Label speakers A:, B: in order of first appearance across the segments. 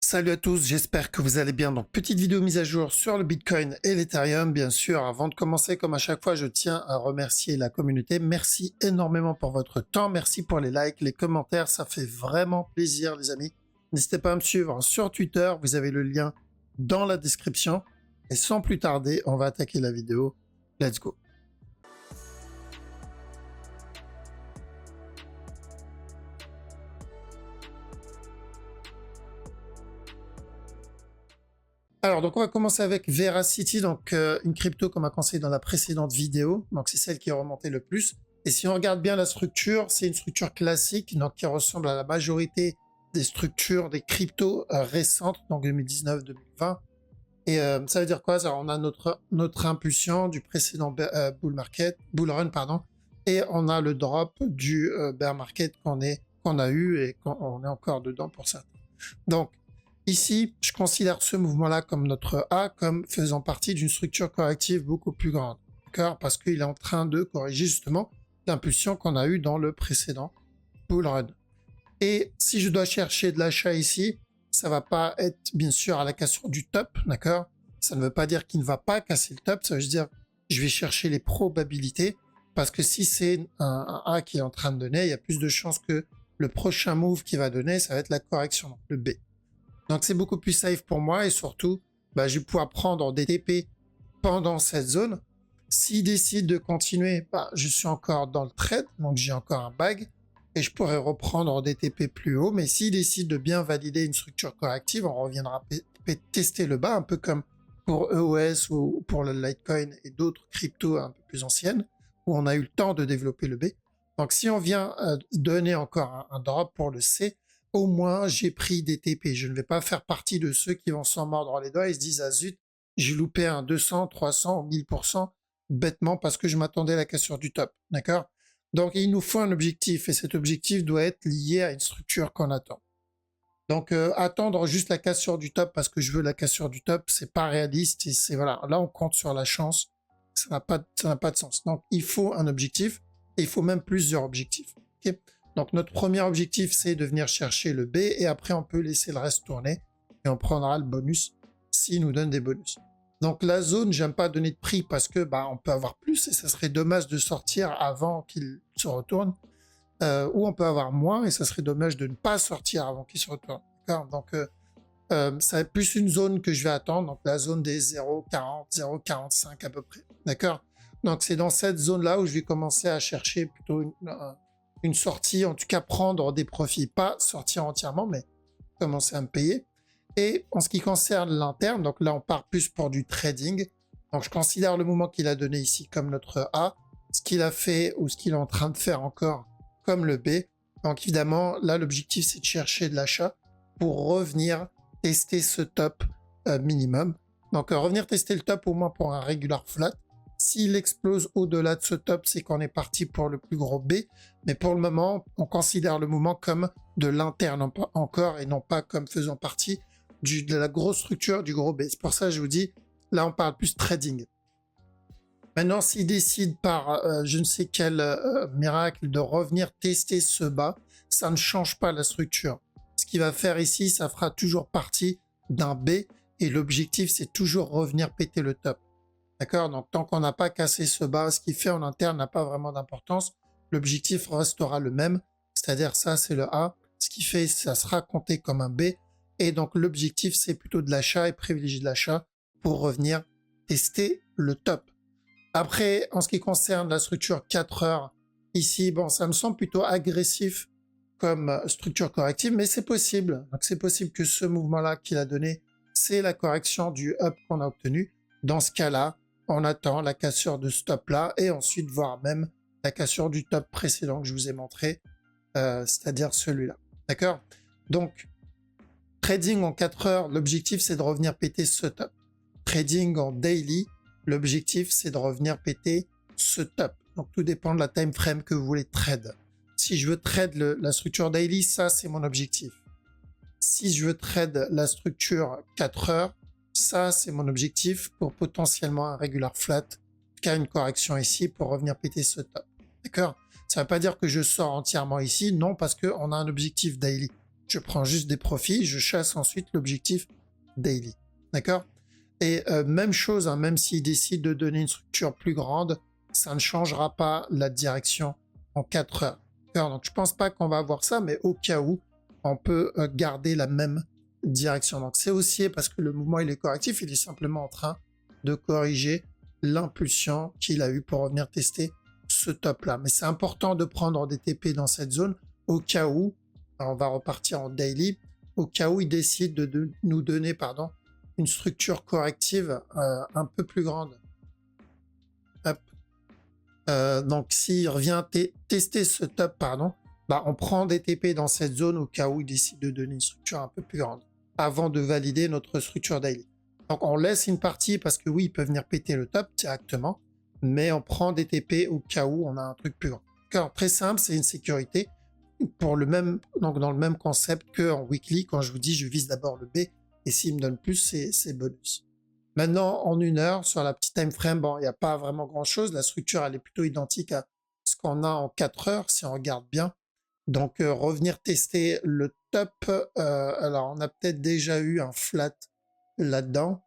A: Salut à tous, j'espère que vous allez bien. Donc, petite vidéo mise à jour sur le Bitcoin et l'Ethereum. Bien sûr, avant de commencer, comme à chaque fois, je tiens à remercier la communauté. Merci énormément pour votre temps. Merci pour les likes, les commentaires. Ça fait vraiment plaisir, les amis. N'hésitez pas à me suivre sur Twitter. Vous avez le lien dans la description. Et sans plus tarder, on va attaquer la vidéo. Let's go. Alors, donc on va commencer avec Veracity, donc une crypto qu'on m'a conseillé dans la précédente vidéo. Donc c'est celle qui est remontée le plus. Et si on regarde bien la structure, c'est une structure classique, donc qui ressemble à la majorité des structures des cryptos récentes, donc 2019-2020. Et ça veut dire quoi? Ça, on a notre impulsion du précédent bull run, pardon, et on a le drop du bear market qu'on a eu et qu'on est encore dedans pour certains. Donc ici, je considère ce mouvement-là comme notre A, comme faisant partie d'une structure corrective beaucoup plus grande, d'accord? Parce qu'il est en train de corriger justement l'impulsion qu'on a eue dans le précédent bull run. Et si je dois chercher de l'achat ici, ça va pas être bien sûr à la cassure du top, d'accord? Ça ne veut pas dire qu'il ne va pas casser le top, ça veut dire je vais chercher les probabilités, parce que si c'est un A qui est en train de donner, il y a plus de chances que le prochain move qu'il va donner, ça va être la correction, donc le B. Donc c'est beaucoup plus safe pour moi et surtout, je vais pouvoir prendre des TP pendant cette zone. S'il décide de continuer, je suis encore dans le trade, donc j'ai encore un bag et je pourrais reprendre des TP plus haut. Mais s'il décide de bien valider une structure corrective, on reviendra tester le bas, un peu comme pour EOS ou pour le Litecoin et d'autres cryptos un peu plus anciennes, où on a eu le temps de développer le B. Donc si on vient donner encore un drop pour le C, au moins j'ai pris des TP. Je ne vais pas faire partie de ceux qui vont s'en mordre les doigts et se disent ah zut, j'ai loupé un 200, 300 ou 1000% bêtement parce que je m'attendais à la cassure du top. D'accord? Donc il nous faut un objectif et cet objectif doit être lié à une structure qu'on attend. Donc attendre juste la cassure du top parce que je veux la cassure du top, c'est pas réaliste et c'est voilà, là on compte sur la chance. Ça n'a pas de sens. Donc il faut un objectif et il faut même plusieurs objectifs. Okay? Donc notre premier objectif, c'est de venir chercher le B et après on peut laisser le reste tourner et on prendra le bonus s'il nous donne des bonus. Donc la zone, j'aime pas donner de prix parce que on peut avoir plus et ça serait dommage de sortir avant qu'il se retourne. Ou on peut avoir moins et ça serait dommage de ne pas sortir avant qu'il se retourne. Donc ça va être plus une zone que je vais attendre, donc la zone des 0,40, 0,45 à peu près. D'accord? Donc c'est dans cette zone-là où je vais commencer à chercher plutôt une sortie, en tout cas prendre des profits, pas sortir entièrement, mais commencer à me payer. Et en ce qui concerne l'interne, donc là on part plus pour du trading. Donc je considère le mouvement qu'il a donné ici comme notre A, ce qu'il a fait ou ce qu'il est en train de faire encore comme le B. Donc évidemment, là l'objectif c'est de chercher de l'achat pour revenir tester ce top minimum. Donc revenir tester le top au moins pour un regular flat. S'il explose au-delà de ce top, c'est qu'on est parti pour le plus gros B. Mais pour le moment, on considère le mouvement comme de l'interne encore et non pas comme faisant partie de la grosse structure du gros B. C'est pour ça que je vous dis, là on parle plus trading. Maintenant, s'il décide par je ne sais quel miracle de revenir tester ce bas, ça ne change pas la structure. Ce qu'il va faire ici, ça fera toujours partie d'un B et l'objectif, c'est toujours revenir péter le top. D'accord? Donc, tant qu'on n'a pas cassé ce bas, ce qu'il fait en interne n'a pas vraiment d'importance. L'objectif restera le même, c'est-à-dire ça, c'est le A. Ce qui fait, ça sera compté comme un B. Et donc, l'objectif, c'est plutôt de l'achat et privilégier de l'achat pour revenir tester le top. Après, en ce qui concerne la structure 4 heures, ici, ça me semble plutôt agressif comme structure corrective, mais c'est possible. Donc, c'est possible que ce mouvement-là qu'il a donné, c'est la correction du up qu'on a obtenu. Dans ce cas-là, on attend la cassure de ce top-là et ensuite voir même la cassure du top précédent que je vous ai montré, c'est-à-dire celui-là. D'accord? Donc, trading en 4 heures, l'objectif, c'est de revenir péter ce top. Trading en daily, l'objectif, c'est de revenir péter ce top. Donc, tout dépend de la time frame que vous voulez trade. Si je veux trade la structure daily, ça, c'est mon objectif. Si je veux trade la structure 4 heures, ça, c'est mon objectif pour potentiellement un regular flat, cas une correction ici pour revenir péter ce top. D'accord? Ça ne veut pas dire que je sors entièrement ici, non, parce qu'on a un objectif daily. je prends juste des profits, je chasse ensuite l'objectif daily. D'accord? Et même chose, hein, même s'il décide de donner une structure plus grande, ça ne changera pas la direction en 4 heures. Donc je pense pas qu'on va avoir ça, mais au cas où, on peut garder la même direction. Donc c'est haussier parce que le mouvement il est correctif, il est simplement en train de corriger l'impulsion qu'il a eu pour revenir tester ce top là. Mais c'est important de prendre des TP dans cette zone au cas où, on va repartir en daily, au cas où il décide de nous donner une structure corrective un peu plus grande. Hop. Donc s'il revient tester ce top, on prend des TP dans cette zone au cas où il décide de donner une structure un peu plus grande avant de valider notre structure daily. Donc on laisse une partie parce que oui, il peut venir péter le top directement, mais on prend des TP au cas où on a un truc plus grand. Alors, très simple, c'est une sécurité pour le même, donc dans le même concept qu'en weekly, quand je vous dis je vise d'abord le B et s'il me donne plus, c'est bonus. Maintenant, en 1 heure, sur la petite time frame, bon, il n'y a pas vraiment grand chose. La structure, elle est plutôt identique à ce qu'on a en 4 heures, si on regarde bien. Donc, revenir tester le top. Alors, on a peut-être déjà eu un flat là-dedans,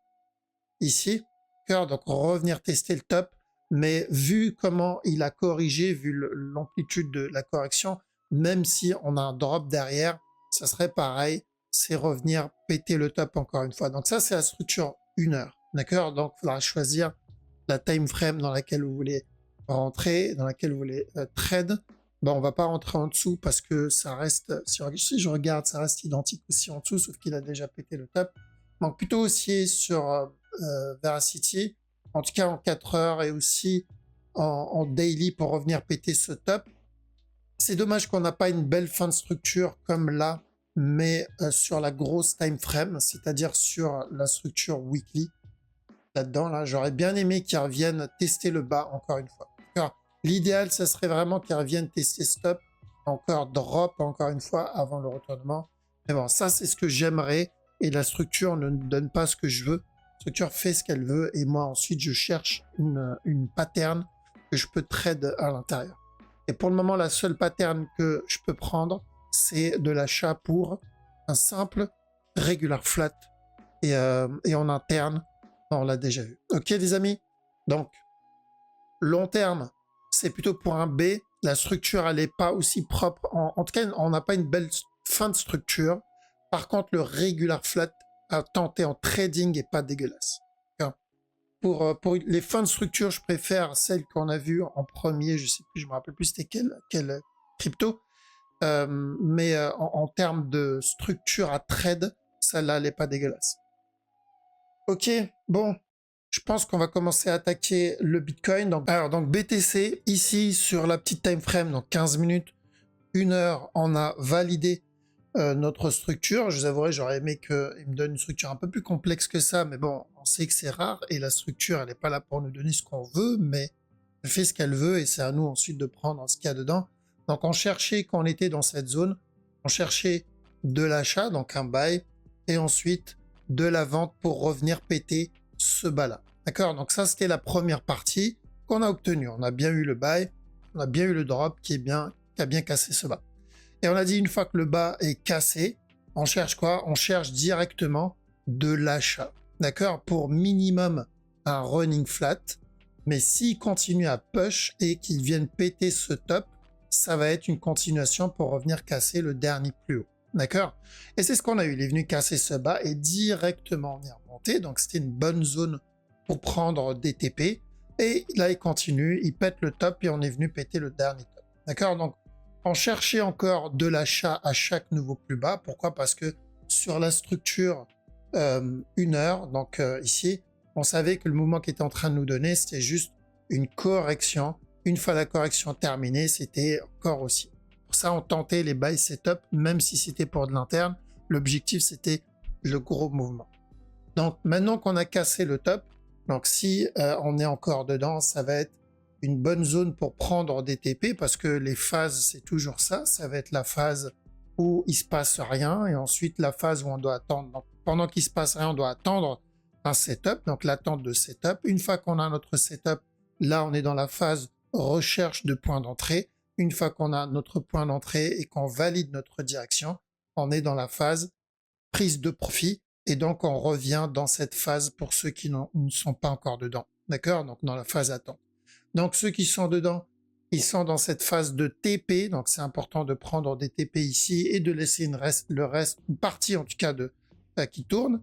A: ici. Donc, revenir tester le top. Mais vu comment il a corrigé, vu l'amplitude de la correction, même si on a un drop derrière, ça serait pareil. C'est revenir péter le top encore une fois. Donc, ça, c'est la structure 1 heure. D'accord? Donc, il faudra choisir la time frame dans laquelle vous voulez rentrer, dans laquelle vous voulez trade. Bon, on va pas rentrer en dessous parce que ça reste, si je regarde, ça reste identique aussi en dessous, sauf qu'il a déjà pété le top. Donc, plutôt haussier sur Veracity, en tout cas en 4 heures et aussi en daily pour revenir péter ce top. C'est dommage qu'on n'a pas une belle fin de structure comme là, mais sur la grosse time frame, c'est-à-dire sur la structure weekly. Là-dedans, là, j'aurais bien aimé qu'ils reviennent tester le bas encore une fois. L'idéal, ça serait vraiment qu'ils reviennent tester stop, encore drop encore une fois avant le retournement. Mais bon, ça c'est ce que j'aimerais et la structure ne donne pas ce que je veux. La structure fait ce qu'elle veut et moi ensuite je cherche une pattern que je peux trade à l'intérieur. Et pour le moment, la seule pattern que je peux prendre, c'est de l'achat pour un simple regular flat et en interne. On l'a déjà vu. Ok les amis? Donc, long terme, c'est plutôt pour un B. La structure, elle n'est pas aussi propre. En tout cas, on n'a pas une belle fin de structure. Par contre, le regular flat à tenter en trading est pas dégueulasse. Pour les fins de structure, je préfère celle qu'on a vue en premier. Je sais plus, je me rappelle plus c'était quel crypto. Mais en termes de structure à trade, celle-là, elle n'est pas dégueulasse. Ok, bon, je pense qu'on va commencer à attaquer le Bitcoin. Donc BTC, ici sur la petite time frame, donc 15 minutes, 1 heure, on a validé notre structure. Je vous avouerai, j'aurais aimé qu'il me donne une structure un peu plus complexe que ça, mais bon, on sait que c'est rare et la structure, elle n'est pas là pour nous donner ce qu'on veut, mais elle fait ce qu'elle veut et c'est à nous ensuite de prendre ce qu'il y a dedans. Donc on cherchait, quand on était dans cette zone, on cherchait de l'achat, donc un buy, et ensuite de la vente pour revenir péter ce bas-là. D'accord? Donc ça, c'était la première partie qu'on a obtenue. On a bien eu le buy, on a bien eu le drop qui a bien cassé ce bas. Et on a dit une fois que le bas est cassé, on cherche quoi? On cherche directement de l'achat. D'accord? Pour minimum un running flat. Mais s'il continue à push et qu'il vienne péter ce top, ça va être une continuation pour revenir casser le dernier plus haut. D'accord? Et c'est ce qu'on a eu. Il est venu casser ce bas et directement venir monter. Donc c'était une bonne zone pour prendre des TP. Et là, il continue, il pète le top et on est venu péter le dernier top. D'accord? Donc, on cherchait encore de l'achat à chaque nouveau plus bas. Pourquoi? Parce que sur la structure 1 heure, donc ici, on savait que le mouvement qui était en train de nous donner, c'était juste une correction. Une fois la correction terminée, c'était encore aussi. Pour ça, on tentait les buy setup, même si c'était pour de l'interne. L'objectif, c'était le gros mouvement. Donc, maintenant qu'on a cassé le top, donc si on est encore dedans, ça va être une bonne zone pour prendre des TP parce que les phases, c'est toujours ça. Ça va être la phase où il se passe rien et ensuite la phase où on doit attendre. Donc, pendant qu'il se passe rien, on doit attendre un setup, donc l'attente de setup. Une fois qu'on a notre setup, là, on est dans la phase recherche de point d'entrée. Une fois qu'on a notre point d'entrée et qu'on valide notre direction, on est dans la phase prise de profit. Et donc, on revient dans cette phase pour ceux qui ne sont pas encore dedans. D'accord? Donc, dans la phase attente. Donc, ceux qui sont dedans, ils sont dans cette phase de TP. Donc, c'est important de prendre des TP ici et de laisser une partie en tout cas qui tourne.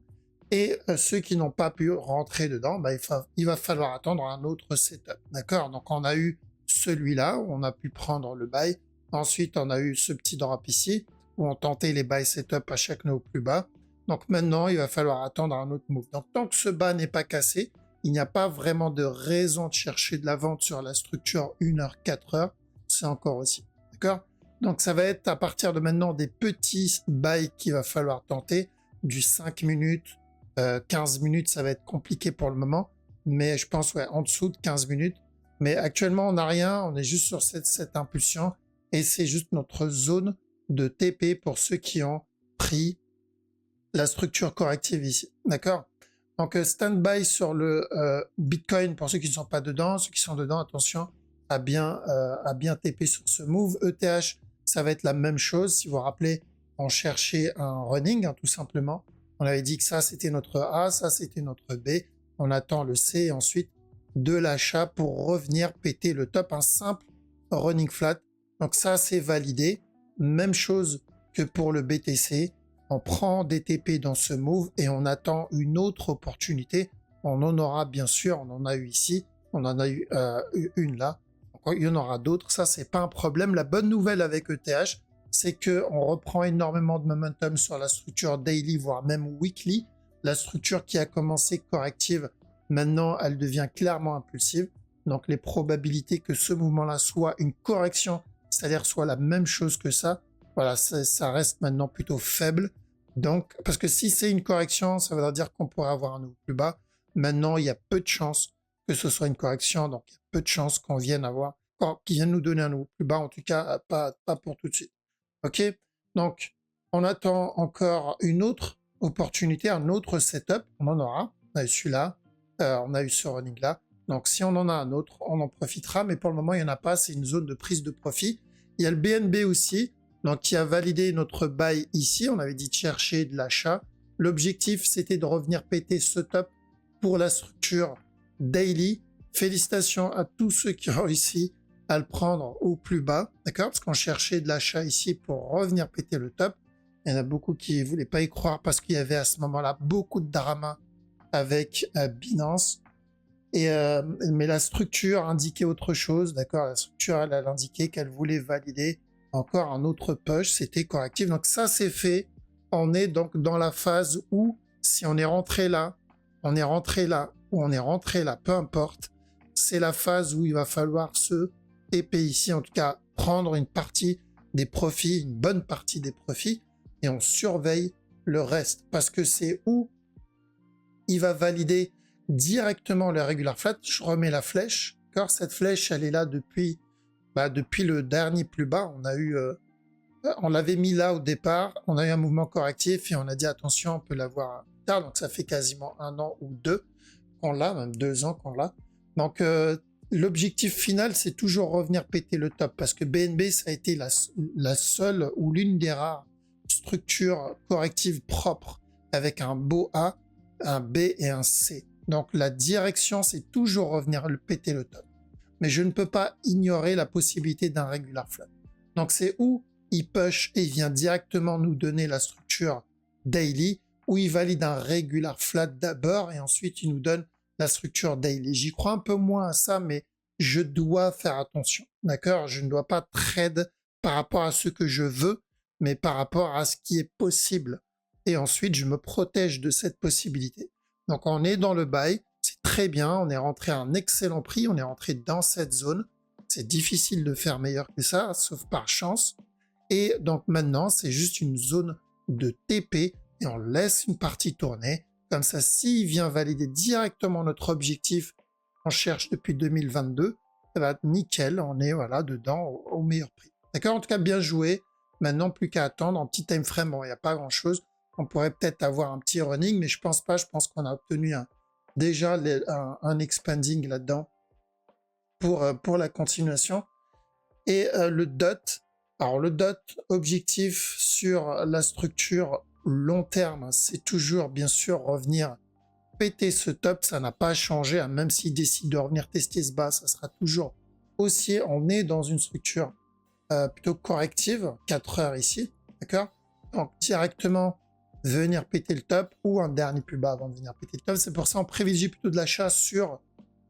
A: Et ceux qui n'ont pas pu rentrer dedans, bah, il va falloir attendre un autre setup. D'accord? Donc, on a eu celui-là où on a pu prendre le buy. Ensuite, on a eu ce petit drop ici où on tentait les buy setup à chaque nœud plus bas. Donc maintenant, il va falloir attendre un autre move. Donc tant que ce bas n'est pas cassé, il n'y a pas vraiment de raison de chercher de la vente sur la structure 1 heure, 4 heures. C'est encore aussi. D'accord? Donc ça va être à partir de maintenant des petits buys qu'il va falloir tenter. Du 5 minutes, 15 minutes, ça va être compliqué pour le moment. Mais je pense en dessous de 15 minutes. Mais actuellement, on n'a rien. On est juste sur cette impulsion. Et c'est juste notre zone de TP pour ceux qui ont pris la structure corrective ici, d'accord? Donc stand-by sur le Bitcoin pour ceux qui ne sont pas dedans, ceux qui sont dedans, attention à bien TP sur ce move. ETH, ça va être la même chose. Si vous vous rappelez, on cherchait un running, hein, tout simplement. On avait dit que ça c'était notre A, ça c'était notre B. On attend le C et ensuite de l'achat pour revenir péter le top, un simple running flat. Donc ça c'est validé. Même chose que pour le BTC. On prend des TP dans ce move et on attend une autre opportunité. On en aura bien sûr, on en a eu ici, on en a eu une là. Donc, il y en aura d'autres, ça c'est pas un problème. La bonne nouvelle avec ETH, c'est que on reprend énormément de momentum sur la structure daily, voire même weekly. La structure qui a commencé corrective, maintenant elle devient clairement impulsive. Donc les probabilités que ce mouvement-là soit une correction, c'est-à-dire soit la même chose que ça, voilà, ça reste maintenant plutôt faible. Donc, parce que si c'est une correction, ça veut dire qu'on pourrait avoir un nouveau plus bas. Maintenant, il y a peu de chances que ce soit une correction. Donc, il y a peu de chances qu'on vienne qu'ils viennent nous donner un nouveau plus bas. En tout cas, pas pour tout de suite. OK? Donc, on attend encore une autre opportunité, un autre setup. On en aura. On a eu celui-là. On a eu ce running-là. Donc, si on en a un autre, on en profitera. Mais pour le moment, il n'y en a pas. C'est une zone de prise de profit. Il y a le BNB aussi. Donc, qui a validé notre buy ici. On avait dit de chercher de l'achat. L'objectif, c'était de revenir péter ce top pour la structure daily. Félicitations à tous ceux qui ont réussi à le prendre au plus bas, d'accord? Parce qu'on cherchait de l'achat ici pour revenir péter le top. Il y en a beaucoup qui ne voulaient pas y croire parce qu'il y avait à ce moment-là beaucoup de drama avec Binance. Mais la structure indiquait autre chose, d'accord? La structure, elle indiqué qu'elle voulait valider encore un autre push, c'était correctif. Donc ça, c'est fait. On est donc dans la phase où, si on est rentré là, on est rentré là, ou on est rentré là, peu importe, c'est la phase où il va falloir se TP ici, en tout cas, prendre une partie des profits, une bonne partie des profits, et on surveille le reste, parce que c'est où il va valider directement le regular flat. Je remets la flèche, d'accord? Cette flèche, elle est là depuis le dernier plus bas. On l'avait mis là au départ, on a eu un mouvement correctif et on a dit attention, on peut l'avoir tard, donc ça fait quasiment 1 an ou 2 qu'on l'a, même 2 ans qu'on l'a. Donc l'objectif final, c'est toujours revenir péter le top, parce que BNB, ça a été la seule ou l'une des rares structures correctives propres avec un beau A, un B et un C. Donc la direction, c'est toujours revenir péter le top. Mais je ne peux pas ignorer la possibilité d'un regular flat. Donc c'est où il push et il vient directement nous donner la structure daily, où il valide un regular flat d'abord et ensuite il nous donne la structure daily. J'y crois un peu moins à ça, mais je dois faire attention, d'accord? Je ne dois pas trade par rapport à ce que je veux, mais par rapport à ce qui est possible. Et ensuite, je me protège de cette possibilité. Donc on est dans le buy, c'est très bien, on est rentré à un excellent prix, on est rentré dans cette zone. C'est difficile de faire meilleur que ça, sauf par chance. Et donc maintenant, c'est juste une zone de TP et on laisse une partie tourner. Comme ça, s'il vient valider directement notre objectif qu'on cherche depuis 2022, ça va être nickel, on est voilà dedans au meilleur prix. D'accord? En tout cas, bien joué. Maintenant, plus qu'à attendre. En petit time frame, bon, il n'y a pas grand-chose. On pourrait peut-être avoir un petit running, mais je pense pas. Je pense qu'on a obtenu déjà un expanding là-dedans pour la continuation. Et le DOT, Alors le dot objectif sur la structure long terme, c'est toujours bien sûr revenir péter ce top, ça n'a pas changé, hein, même s'il décide de revenir tester ce bas, ça sera toujours haussier. On est dans une structure plutôt corrective, 4 heures ici, d'accord? Donc directement venir péter le top ou un dernier plus bas avant de venir péter le top. C'est pour ça on privilégie plutôt de l'achat sur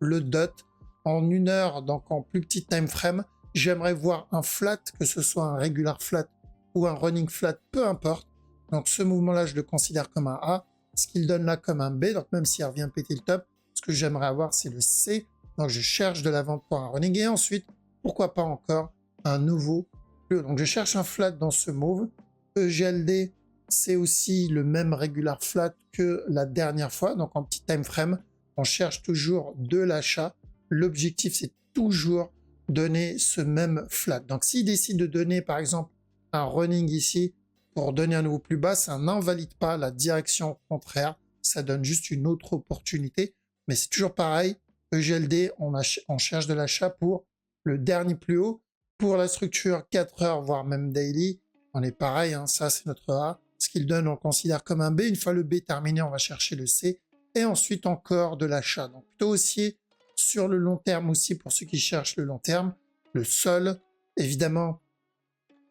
A: le dot en 1 heure, donc en plus petit time frame. J'aimerais voir un flat, que ce soit un regular flat ou un running flat, peu importe. Donc ce mouvement-là, je le considère comme un A. Ce qu'il donne là comme un B, donc même s'il revient péter le top, ce que j'aimerais avoir, c'est le C. Donc je cherche de la vente pour un running et ensuite, pourquoi pas encore un nouveau plus haut. Donc je cherche un flat dans ce move. EGLD, c'est aussi le même regular flat que la dernière fois. Donc en petit time frame, on cherche toujours de l'achat. L'objectif, c'est toujours donner ce même flat. Donc s'il décide de donner par exemple un running ici pour donner un nouveau plus bas, ça n'invalide pas la direction contraire, ça donne juste une autre opportunité. Mais c'est toujours pareil, EGLD, on cherche de l'achat pour le dernier plus haut. Pour la structure 4 heures, voire même daily, on est pareil, hein, ça c'est notre A. Ce qu'il donne, on considère comme un B. Une fois le B terminé, on va chercher le C. Et ensuite encore de l'achat. Donc plutôt haussier sur le long terme aussi pour ceux qui cherchent le long terme. Le sol, évidemment,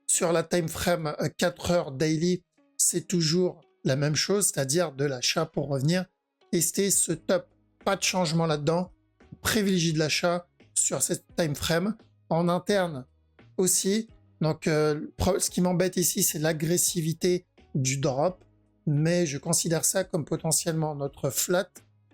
A: sur la time frame 4 heures daily, c'est toujours la même chose, c'est-à-dire de l'achat pour revenir tester ce top. Pas de changement là-dedans. Privilégie de l'achat sur cette time frame. En interne aussi. Donc, ce qui m'embête ici, c'est l'agressivité du drop. Mais je considère ça comme potentiellement notre flat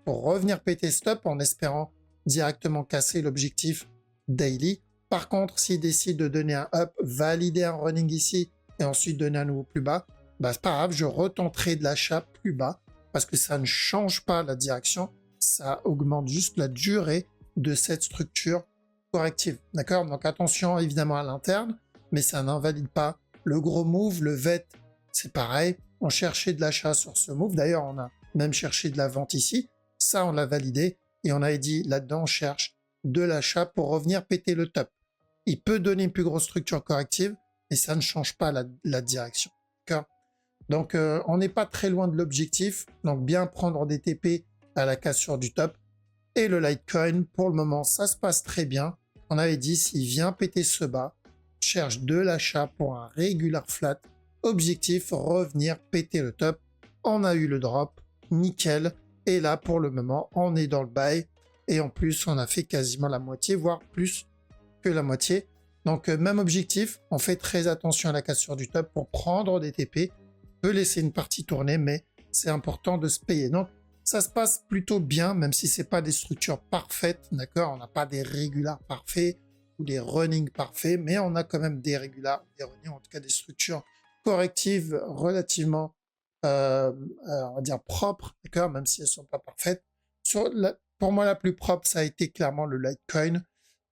A: pour revenir péter stop en espérant directement casser l'objectif daily. Par contre, s'il décide de donner un up, valider un running ici et ensuite donner un nouveau plus bas, bah c'est pas grave, je retenterai de l'achat plus bas parce que ça ne change pas la direction, ça augmente juste la durée de cette structure corrective. D'accord? Donc attention évidemment à l'interne, mais ça n'invalide pas le gros move, le VET, c'est pareil. On cherchait de l'achat sur ce move. D'ailleurs, on a même cherché de la vente ici. Ça, on l'a validé. Et on avait dit là-dedans, on cherche de l'achat pour revenir péter le top. Il peut donner une plus grosse structure corrective, mais ça ne change pas la direction. D'accord? Donc, on n'est pas très loin de l'objectif. Donc, bien prendre des TP à la cassure du top. Et le Litecoin, pour le moment, ça se passe très bien. On avait dit, s'il vient péter ce bas, on cherche de l'achat pour un regular flat. Objectif, revenir péter le top. On a eu le drop, nickel. Et là, pour le moment, on est dans le buy. Et en plus, on a fait quasiment la moitié, voire plus que la moitié. Donc, même objectif, on fait très attention à la cassure du top pour prendre des TP. On peut laisser une partie tourner, mais c'est important de se payer. Donc, ça se passe plutôt bien, même si c'est pas des structures parfaites, d'accord? On n'a pas des regulars parfaits ou des running parfaits, mais on a quand même des regulars, des running, en tout cas des structures correctives relativement, on va dire propres, d'accord? Même si elles sont pas parfaites. Pour moi, la plus propre, ça a été clairement le Litecoin.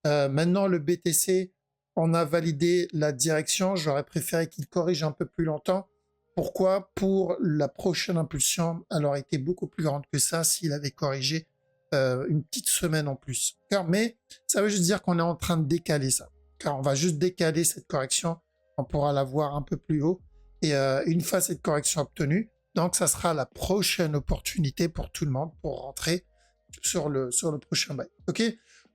A: Maintenant, le BTC, on a validé la direction. J'aurais préféré qu'il corrige un peu plus longtemps. Pourquoi? Pour la prochaine impulsion, elle aurait été beaucoup plus grande que ça s'il avait corrigé une petite semaine en plus. Mais ça veut juste dire qu'on est en train de décaler ça. Car on va juste décaler cette correction. On pourra la voir un peu plus haut. Et une fois cette correction obtenue, donc ça sera la prochaine opportunité pour tout le monde pour rentrer sur le prochain buy. Ok?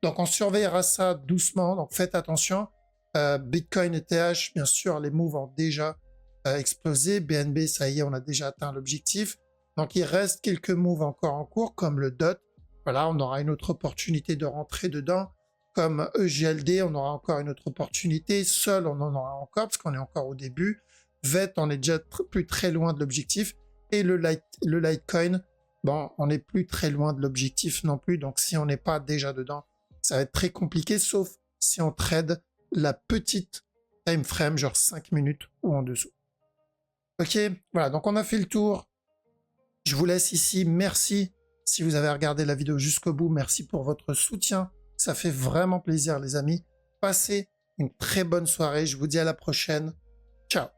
A: Donc on surveillera ça doucement. Donc faites attention. Bitcoin, ETH, bien sûr, les moves ont déjà explosé. BNB, ça y est, on a déjà atteint l'objectif. Donc il reste quelques moves encore en cours, comme le DOT. Voilà, on aura une autre opportunité de rentrer dedans. Comme EGLD, on aura encore une autre opportunité. Sol, on en aura encore, parce qu'on est encore au début. VET, on est déjà plus très loin de l'objectif. Et le Litecoin, bon, on n'est plus très loin de l'objectif non plus. Donc si on n'est pas déjà dedans, ça va être très compliqué, sauf si on trade la petite time frame, genre 5 minutes ou en dessous. Ok, voilà, donc on a fait le tour. Je vous laisse ici. Merci si vous avez regardé la vidéo jusqu'au bout. Merci pour votre soutien. Ça fait vraiment plaisir, les amis. Passez une très bonne soirée. Je vous dis à la prochaine. Ciao.